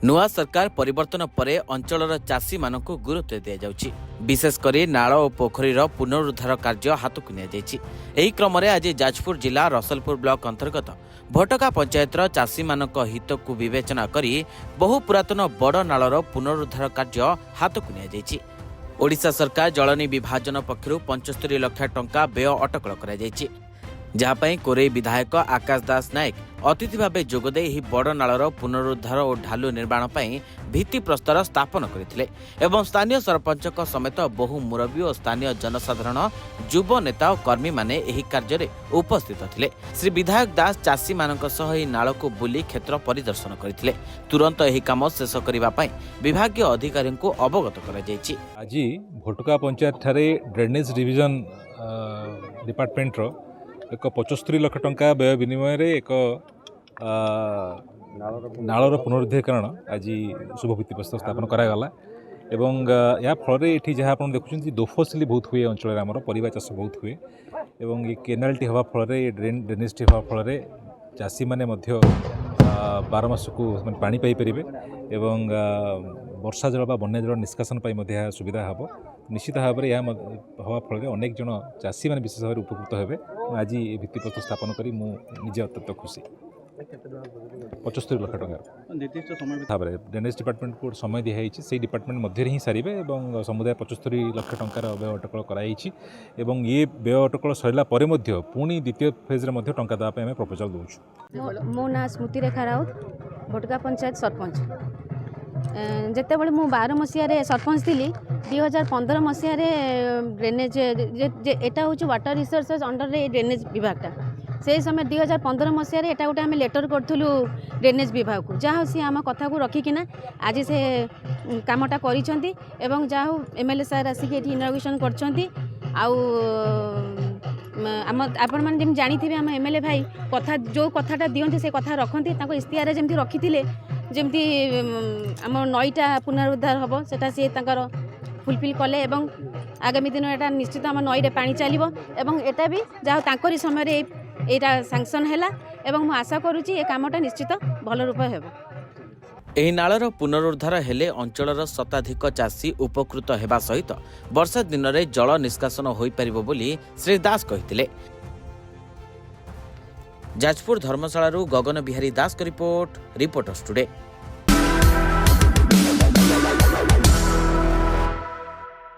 नुआ सरकार परिवर्तन पर अंचल चाषी मानक गुरुत्व दि जाउछि। विशेषकर नाल और पोखरीर पुनरुद्धार कार्य हाथ को नि क्रम आज जाजपुर जिला रसलपुर ब्लॉक अंतर्गत भटका पंचायतर चाषी मानक हित को विवेचना करी बहु पुरातन बड़ नालर पुनरुद्धार कार्य हाथ को नि ओडिशा सरकार जलनी विभाजन पक्षर 75 लाख टंका व्यय अटकल कर जहाँपाई कोरेई विधायक आकाश दास नायक अतिथि भाव जोगदे बड़ नालर पुनरुद्धार और ढालू निर्माण पर भित्ति प्रस्तर स्थापन करते एवं स्थानीय सरपंच समेत बहु मुरबी और स्थानीय जनसाधारण युव नेता और कर्मी माने एही कार्य में उपस्थित थिले। श्री विधायक दास चाषी मानक सह एही नाल को बुली क्षेत्र परिदर्शन करते तुरंत एही काम शेष करने विभागीय अधिकारी को अवगत कर आज भटका पंचायत ठारे ड्रेनेज डिविजन डिपार्टमेंट एक 75 लाख टंका व्यय विनिमय एक नालर पुनरुद्धारीकरण आज शुभ भित्तिप्रस्तर स्थापन करागला एवं या फल ये जहाँ आप देखुं दोफसिली बहुत हुए अंचल आमर परिवा चाष बहुत हुए एवं ये केनालटी हवा फल ड्रेनेजटी हवा फल चाषी मैंने बार मास को पानी पाइपर एवं वर्षा जल बन्या जल निष्कासन सुविधा हम निश्चित भाव में यह हवा फल अनेक जन चाषी मैंने विशेष भाव उपकृत हेबे। आज ये भित्तिप्रस्तर स्थापन करी मुझे अत्यंत खुशी। 75 लाख टंका भाव में ड्रेनेज डिपार्टमेंट को समय दिखाई से डिपार्टमेंट मध्य ही सारे और समुदाय 75 लाख टंकार व्यय अटकल कराई एवं ये व्यय अटकल सरला पुणी द्वितीय फेज में टंका देवाई आम प्रपोजाल दूँ। मो ना स्मृति रेखा राउत भटका पंचायत सरपंच जिते बड़े मु 12 मसीह सरपंच थी 2015 मसीह ड्रेनेज एटा हूँ वाटर रिसोर्सेज अंडर ड्रेनेज विभागटा से समय 2015 मसीह एटा गोटे आम लेटर करूँ ड्रेनेज विभाग को जहाँ सी आम कथा को रखिकिना आज से कामटा करिसेंती एवं जहाँ एमएलए सार आसिक इनॉग्रेशन करछंती आउ आपण मैंने जमी जानी आम एमएलए भाई कथा जो कथाटा दिखती से कथा रखती इश्तिहार जमी रखी जमती आम नईटा पुनरुद्धार हम सेटा सी फुलफिल कले एवं आगामी दिन एटा निश्चित आम नईरे पानी चलो एवं एटा भी जहाँ तांकरी समय यहाँ सांक्शन है एवं मु आशा करुच्ची ए कामटा निश्चित भल रूप हो। एही नालर पुनरुद्धार हेले अंचलर शताधिक चाषी उपकृत हेबा सहित वर्षा दिन में जल निष्कासन होई परिबो बोली श्री दास कहिथिले। जाजपुर धर्मशाला गगन बिहारी दास का रिपोर्टर्स टुडे।